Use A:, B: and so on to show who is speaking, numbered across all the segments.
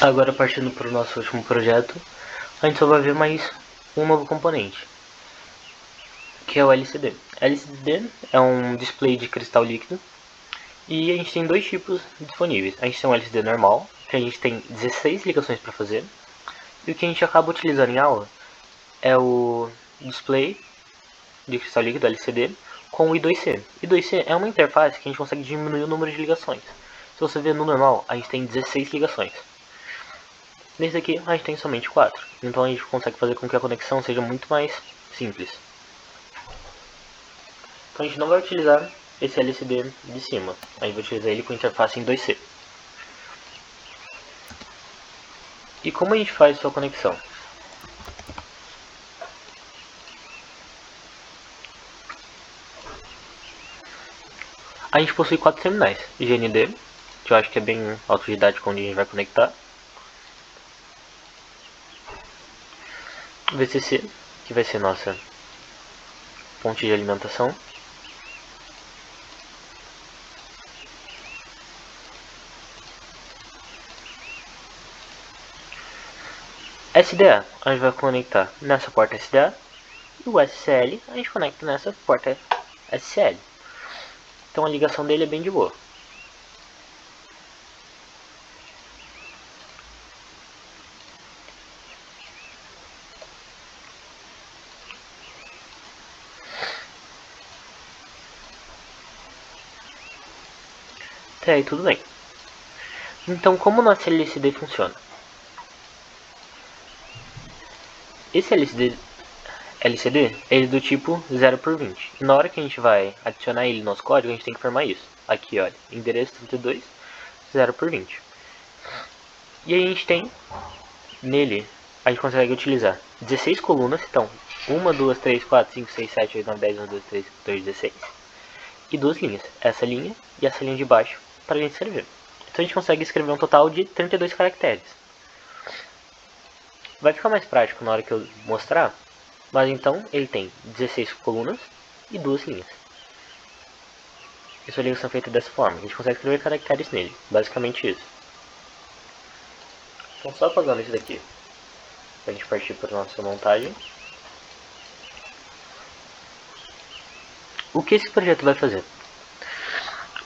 A: Agora, partindo para o nosso último projeto, a gente só vai ver mais um novo componente, que é o LCD. LCD é um display de cristal líquido e a gente tem dois tipos disponíveis. A gente tem um LCD normal, que a gente tem 16 ligações para fazer, e o que a gente acaba utilizando em aula é o display de cristal líquido LCD com o I2C. I2C é uma interface que a gente consegue diminuir o número de ligações. Se você ver no normal, a gente tem 16 ligações. Nesse aqui a gente tem somente 4, então a gente consegue fazer com que a conexão seja muito mais simples. Então a gente não vai utilizar esse LCD de cima, a gente vai utilizar ele com interface em 2C. E como a gente faz sua conexão? A gente possui 4 terminais, GND, que eu acho que é bem autodidático onde a gente vai conectar, VCC, que vai ser nossa fonte de alimentação, SDA, a gente vai conectar nessa porta SDA, e o SCL a gente conecta nessa porta SCL. Então a ligação dele é bem de boa. Até aí tudo bem. Então como o nosso LCD funciona? Esse LCD ele é do tipo 0x20. E na hora que a gente vai adicionar ele no nosso código, a gente tem que informar isso. Aqui, olha, endereço 32, 0x20. E aí a gente tem, nele, a gente consegue utilizar 16 colunas, então 1, 2, 3, 4, 5, 6, 7, 8, 9, 10, 1, 2, 3, 14, 16. E duas linhas, essa linha e essa linha de baixo, para a gente escrever. Então a gente consegue escrever um total de 32 caracteres. Vai ficar mais prático na hora que eu mostrar, mas então ele tem 16 colunas e duas linhas. E sua ligação é feita dessa forma, a gente consegue escrever caracteres nele, basicamente isso. Então só apagando isso daqui, para a gente partir para a nossa montagem. O que esse projeto vai fazer?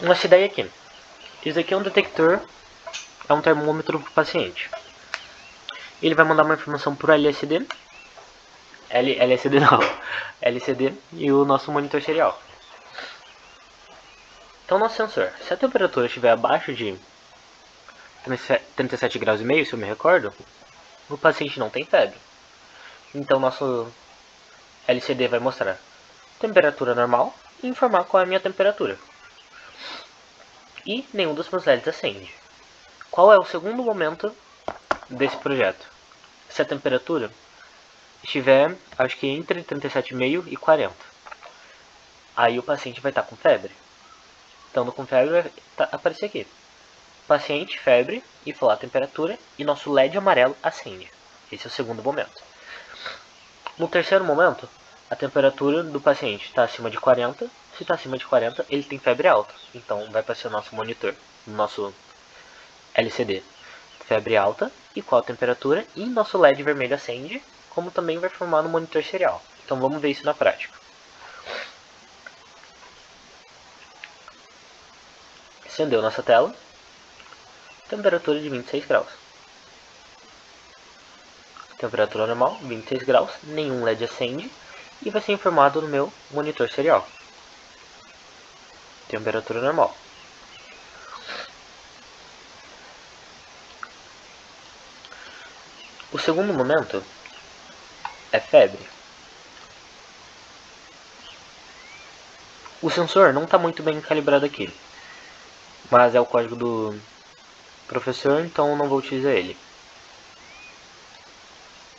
A: Nossa ideia aqui. Isso aqui é um detector, é um termômetro para o paciente. Ele vai mandar uma informação por LSD, LSD não, LCD e o nosso monitor serial. Então nosso sensor, se a temperatura estiver abaixo de 37 graus e meio, se eu me recordo, o paciente não tem febre. Então nosso LCD vai mostrar temperatura normal e informar qual é a minha temperatura. E nenhum dos meus LEDs acende. Qual é o segundo momento desse projeto? Se a temperatura estiver, acho que entre 37,5 e 40. Aí o paciente vai estar com febre. Estando com febre vai aparecer aqui. Paciente, febre, e falar a temperatura, e nosso LED amarelo acende. Esse é o segundo momento. No terceiro momento, a temperatura do paciente está acima de 40. Se está acima de 40, ele tem febre alta. Então vai aparecer o nosso monitor, o nosso LCD. Febre alta e qual a temperatura, e nosso LED vermelho acende, como também vai formar no monitor serial. Então vamos ver isso na prática. Acendeu nossa tela. Temperatura de 26 graus. Temperatura normal, 26 graus, nenhum LED acende e vai ser informado no meu monitor serial. Temperatura normal. O segundo momento é febre. O sensor não está muito bem calibrado aqui, mas é o código do professor, então não vou utilizar ele.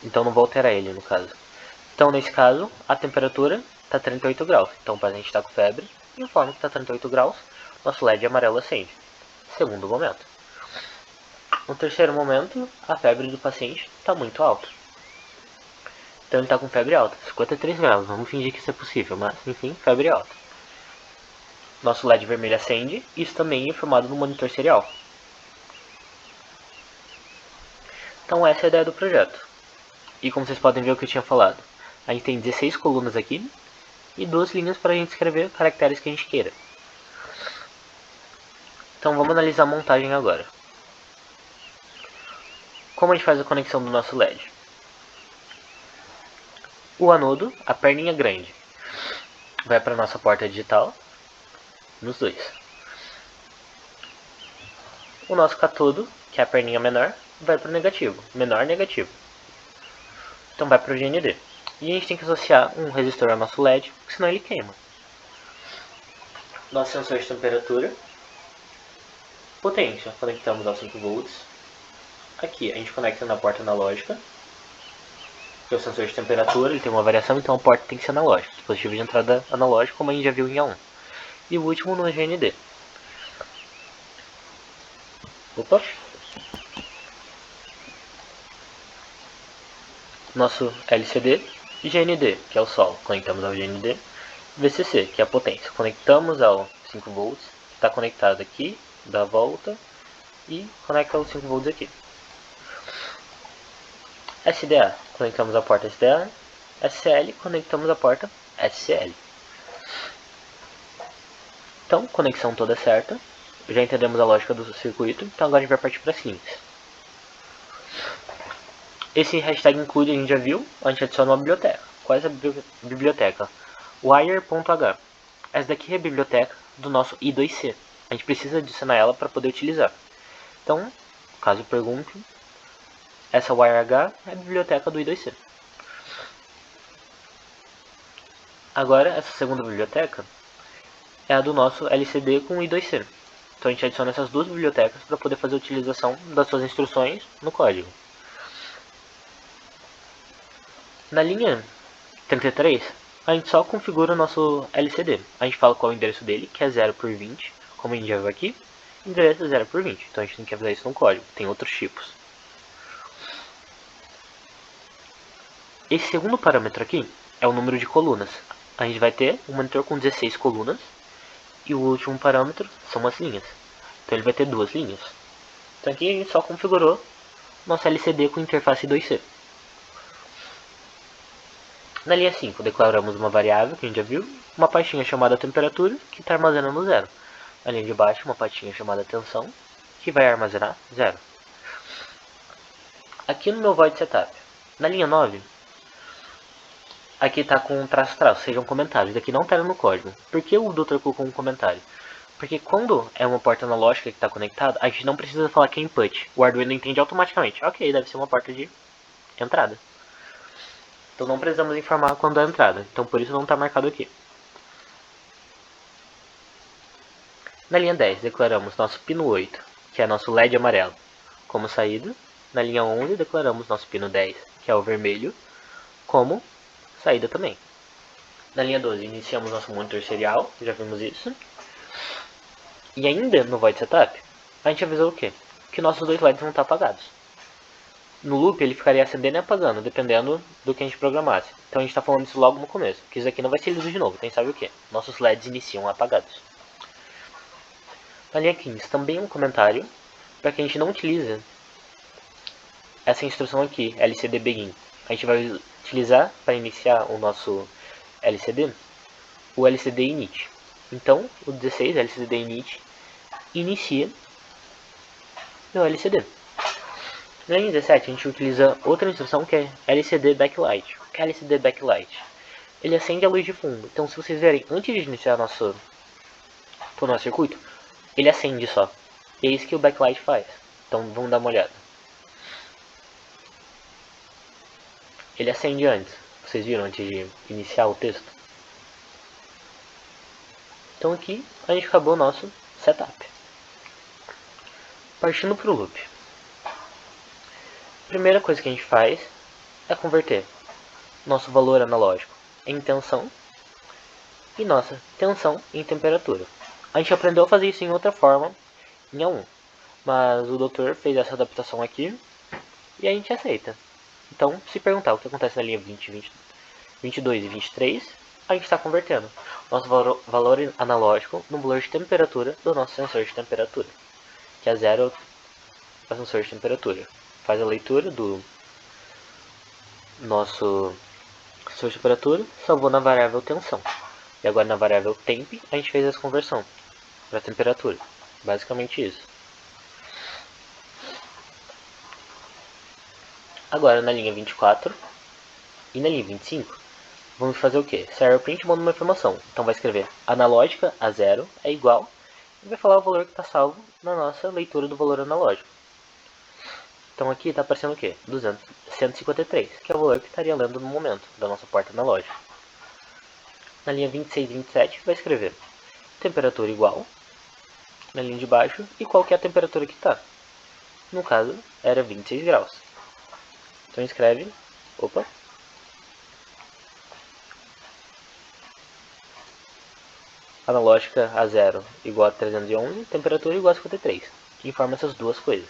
A: Então não vou alterar ele no caso. Então nesse caso, a temperatura está 38 graus. Então o paciente está com febre, informa que está 38 graus, nosso LED amarelo acende. Segundo momento. No terceiro momento, a febre do paciente está muito alta. Então ele está com febre alta, 53 graus. Vamos fingir que isso é possível, mas enfim, febre alta. Nosso LED vermelho acende, isso também é informado no monitor serial. Então essa é a ideia do projeto. E como vocês podem ver o que eu tinha falado, a gente tem 16 colunas aqui e 2 linhas para a gente escrever caracteres que a gente queira. Então vamos analisar a montagem agora. Como a gente faz a conexão do nosso LED? O anodo, a perninha grande, vai para a nossa porta digital, nos dois. O nosso catodo, que é a perninha menor, vai para o negativo, menor negativo. Então vai para o GND. E a gente tem que associar um resistor ao nosso LED, porque senão ele queima. Nosso sensor de temperatura, potência, conectamos ao 5 volts. Aqui a gente conecta na porta analógica, porque o sensor de temperatura ele tem uma variação, então a porta tem que ser analógica. Dispositivo de entrada analógico, como a gente já viu em A1. E o último no GND. Opa! Nosso LCD, GND, que é o sol, conectamos ao GND. VCC, que é a potência, conectamos ao 5 volts, que está conectado aqui, dá a volta e conecta aos 5 volts aqui. SDA, conectamos a porta SDA. SCL, conectamos a porta SCL. Então, conexão toda certa. Já entendemos a lógica do circuito, então agora a gente vai partir para as linhas. Esse hashtag include a gente já viu, a gente adiciona uma biblioteca. Qual é a biblioteca? Wire.h. Essa daqui é a biblioteca do nosso I2C. A gente precisa adicionar ela para poder utilizar. Então, caso pergunte, essa WireH é a biblioteca do I2C. Agora, essa segunda biblioteca é a do nosso LCD com I2C. Então a gente adiciona essas duas bibliotecas para poder fazer a utilização das suas instruções no código. Na linha 33, a gente só configura o nosso LCD. A gente fala qual é o endereço dele, que é 0x20, como a gente já viu aqui. Endereço é 0x20, então a gente não quer fazer isso no código, tem outros tipos. Esse segundo parâmetro aqui é o número de colunas. A gente vai ter um monitor com 16 colunas. E o último parâmetro são as linhas. Então ele vai ter 2 linhas. Então aqui a gente só configurou nosso LCD com interface I2C. Na linha 5 declaramos uma variável que a gente já viu. Uma pastinha chamada temperatura que está armazenando 0. Na linha de baixo uma pastinha chamada tensão que vai armazenar 0. Aqui no meu void setup. Na linha 9. Aqui está com um traço, seja um comentário. Isso aqui não está no código. Por que o doutor colocou um comentário? Porque quando é uma porta analógica que está conectada, a gente não precisa falar que é input. O Arduino entende automaticamente. Ok, deve ser uma porta de entrada. Então não precisamos informar quando é a entrada. Então por isso não está marcado aqui. Na linha 10 declaramos nosso pino 8, que é nosso LED amarelo, como saída. Na linha 11 declaramos nosso pino 10, que é o vermelho, como saída também. Na linha 12 iniciamos nosso monitor serial, já vimos isso. E ainda no void setup, a gente avisou o quê? Que nossos dois LEDs vão estar apagados. No loop ele ficaria acendendo e apagando, dependendo do que a gente programasse. Então a gente está falando isso logo no começo, porque isso aqui não vai ser lido de novo, então sabe o que? Nossos LEDs iniciam apagados. Na linha 15 também um comentário, para que a gente não utilize essa instrução aqui, LCD Begin. A gente vai utilizar para iniciar o nosso LCD, o LCD Init. Então, o 16, LCD Init, inicia meu LCD. Na linha 17, a gente utiliza outra instrução que é LCD Backlight. O que é LCD Backlight? Ele acende a luz de fundo. Então, se vocês verem, antes de iniciar o nosso circuito, ele acende só. E é isso que o backlight faz. Então, vamos dar uma olhada. Ele acende antes. Vocês viram antes de iniciar o texto? Então aqui a gente acabou o nosso setup. Partindo para o loop. A primeira coisa que a gente faz é converter nosso valor analógico em tensão e nossa tensão em temperatura. A gente aprendeu a fazer isso em outra forma em A1, mas o doutor fez essa adaptação aqui e a gente aceita. Então, se perguntar o que acontece na linha 20, 22 e 23, a gente está convertendo nosso valor analógico no valor de temperatura do nosso sensor de temperatura, que é 0 para o sensor de temperatura. faz a leitura do nosso sensor de temperatura, salvou na variável tensão. E agora na variável temp a gente fez essa conversão para temperatura. Basicamente isso. Agora na linha 24 e na linha 25, vamos fazer o que? Serial print manda uma informação. Então vai escrever analógica a 0 é igual e vai falar o valor que está salvo na nossa leitura do valor analógico. Então aqui está aparecendo o quê? 153, que é o valor que estaria lendo no momento da nossa porta analógica. Na linha 26 e 27 vai escrever temperatura igual, na linha de baixo, e qual que é a temperatura que está. No caso, era 26 graus. Então escreve, analógica a 0 igual a 311, temperatura igual a 53, que informa essas duas coisas.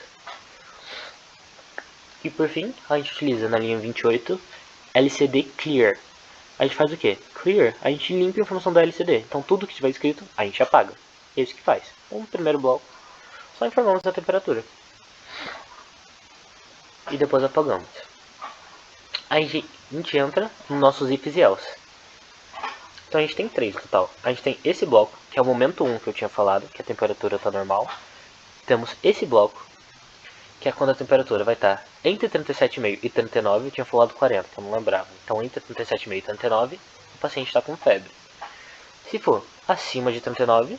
A: E por fim, a gente utiliza na linha 28 LCD Clear. A gente faz o que? Clear, a gente limpa a informação da LCD. Então tudo que estiver escrito, a gente apaga. É isso que faz. Então, no primeiro bloco, só informamos a temperatura. E depois apagamos. Aí a gente entra nos nossos ifs e else. Então a gente tem 3 no total. A gente tem esse bloco, que é o momento 1 que eu tinha falado, que a temperatura está normal. Temos esse bloco, que é quando a temperatura vai estar entre 37,5 e 39, eu tinha falado 40, que eu não lembrava. Então entre 37,5 e 39, o paciente está com febre. Se for acima de 39,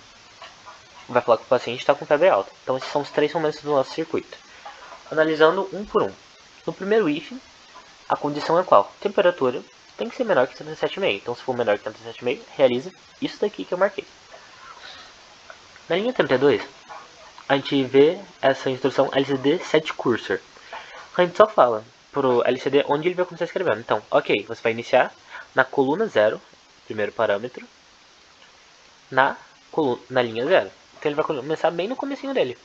A: vai falar que o paciente está com febre alta. Então esses são os 3 momentos do nosso circuito. Analisando um por um. No primeiro if, a condição é qual? Temperatura tem que ser menor que 37,5. Então se for menor que 37,5, realiza isso daqui que eu marquei. Na linha 32, a gente vê essa instrução LCD set cursor. A gente só fala pro LCD onde ele vai começar escrevendo. Então, ok, você vai iniciar na coluna 0, primeiro parâmetro, na linha 0. Então ele vai começar bem no comecinho dele.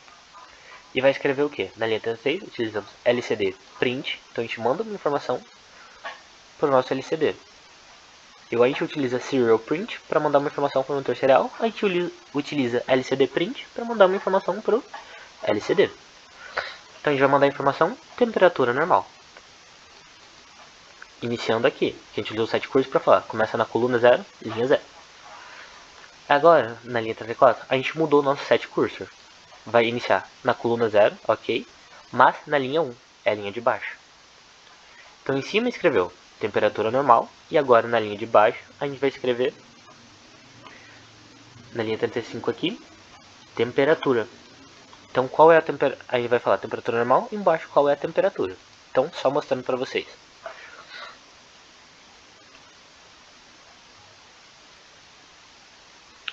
A: E vai escrever o que? Na linha 36, utilizamos LCD print. Então a gente manda uma informação para o nosso LCD. E a gente utiliza serial print para mandar uma informação para o monitor serial. A gente utiliza LCD print para mandar uma informação para o LCD. Então a gente vai mandar a informação temperatura normal. Iniciando aqui, que a gente usou o set cursor para falar. Começa na coluna 0, linha 0. Agora, na linha 34, a gente mudou o nosso set cursor. Vai iniciar na coluna 0, ok, mas na linha 1, é a linha de baixo. Então em cima escreveu temperatura normal, e agora na linha de baixo a gente vai escrever, na linha 35 aqui, temperatura. Então qual é a temperatura? Aí vai falar temperatura normal, e embaixo qual é a temperatura. Então só mostrando para vocês.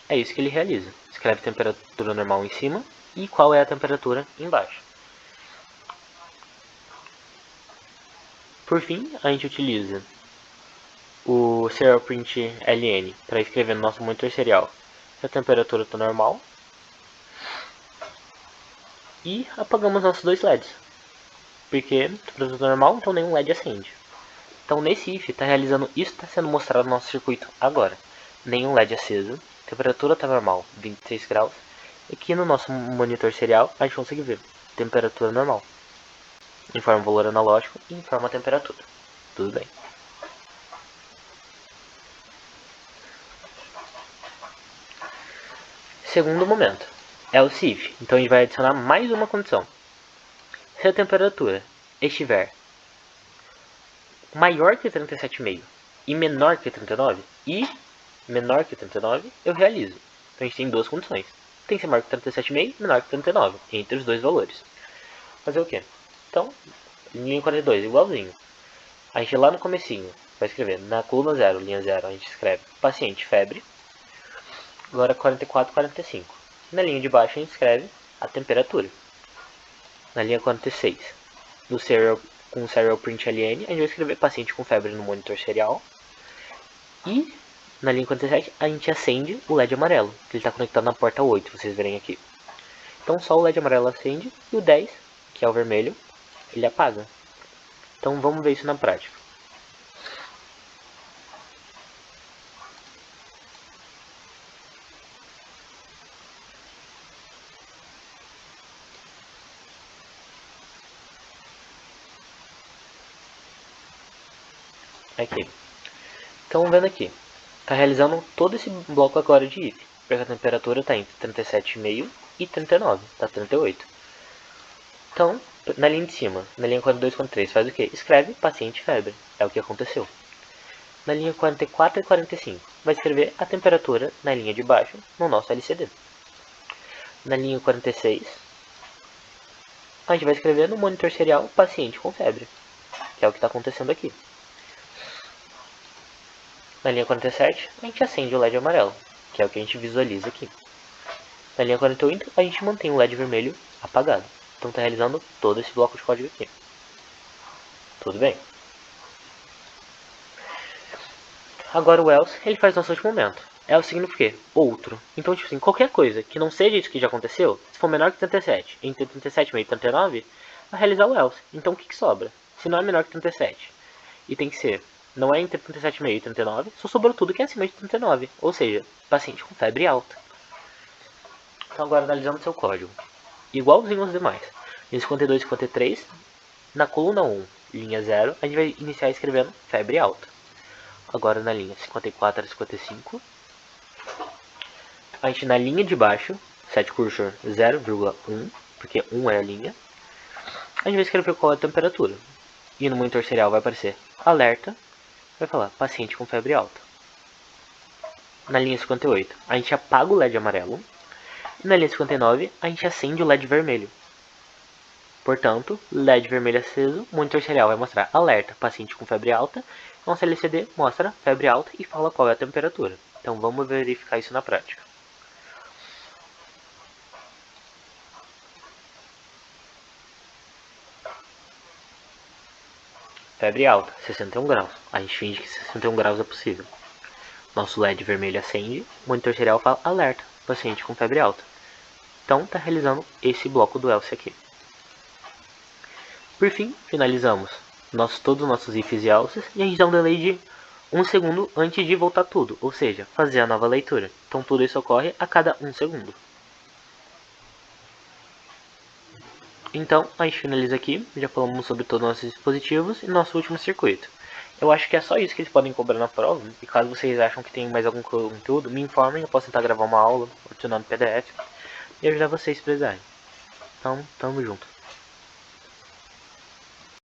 A: É isso que ele realiza. Escreve temperatura normal em cima e qual é a temperatura embaixo. Por fim, a gente utiliza o serial print ln para escrever no nosso monitor serial que a temperatura está normal. E apagamos nossos dois LEDs, porque a temperatura está normal, então nenhum LED acende. Então nesse if está realizando isso que está sendo mostrado no nosso circuito agora. Nenhum LED aceso, temperatura está normal, 26 graus. E aqui no nosso monitor serial a gente consegue ver temperatura normal. Informa o valor analógico e informa a temperatura. Tudo bem. Segundo momento, else if. Então a gente vai adicionar mais uma condição. Se a temperatura estiver maior que 37,5 e menor que 39, eu realizo. Então a gente tem duas condições. Tem que ser maior que 37,5 e menor que 39, entre os dois valores. Fazer o quê? Então, linha 42, igualzinho. A gente lá no comecinho vai escrever na coluna 0, linha 0, a gente escreve paciente febre. Agora 44, 45. Na linha de baixo a gente escreve a temperatura. Na linha 46, no serial, com o serial print ln, a gente vai escrever paciente com febre no monitor serial. E na linha 47 a gente acende o LED amarelo, que ele está conectado na porta 8, vocês verem aqui. Então só o LED amarelo acende e o 10, que é o vermelho, ele apaga. Então vamos ver isso na prática. Aqui. Então, vendo aqui. Está realizando todo esse bloco agora de if. Porque a temperatura está entre 37,5 e 39. Está 38. Então, na linha de cima, na linha 42 e 43, faz o quê? Escreve paciente febre. É o que aconteceu. Na linha 44 e 45, vai escrever a temperatura na linha de baixo no nosso LCD. Na linha 46, a gente vai escrever no monitor serial paciente com febre, que é o que está acontecendo aqui. Na linha 47, a gente acende o LED amarelo, que é o que a gente visualiza aqui. Na linha 48, a gente mantém o LED vermelho apagado. Então está realizando todo esse bloco de código aqui. Tudo bem? Agora o else, ele faz nosso último momento. Else significa o quê? Outro. Então, tipo assim, qualquer coisa que não seja isso que já aconteceu, se for menor que 37, entre 37,5 e 39, vai realizar o else. Então, o que sobra? Se não é menor que 37, e tem que ser, não é entre 37,5 e 39, só sobrou tudo que é acima de 39, ou seja, paciente com febre alta. Então, agora analisando seu código. Igualzinho aos demais. Em 52 e 53, na coluna 1, linha 0, a gente vai iniciar escrevendo febre alta. Agora na linha 54 a 55, a gente na linha de baixo, set cursor 0,1, porque 1 é a linha, a gente vai escrever qual é a temperatura. E no monitor serial vai aparecer alerta, vai falar paciente com febre alta. Na linha 58, a gente apaga o LED amarelo. E na linha 59, a gente acende o LED vermelho. Portanto, LED vermelho aceso, monitor serial vai mostrar alerta, paciente com febre alta. Nosso LCD mostra febre alta e fala qual é a temperatura. Então vamos verificar isso na prática. Febre alta, 61 graus. A gente finge que 61 graus é possível. Nosso LED vermelho acende, monitor serial fala alerta, paciente com febre alta. Então está realizando esse bloco do else aqui. Por fim, finalizamos todos os nossos ifs e elses e a gente dá um delay de 1 segundo antes de voltar tudo, ou seja, fazer a nova leitura. Então tudo isso ocorre a cada 1 segundo. Então a gente finaliza aqui, já falamos sobre todos os nossos dispositivos e nosso último circuito. Eu acho que é só isso que eles podem cobrar na prova, e caso vocês acham que tem mais algum conteúdo, me informem, eu posso tentar gravar uma aula, adicionando PDF, e ajudar vocês se precisarem. Então, tamo junto.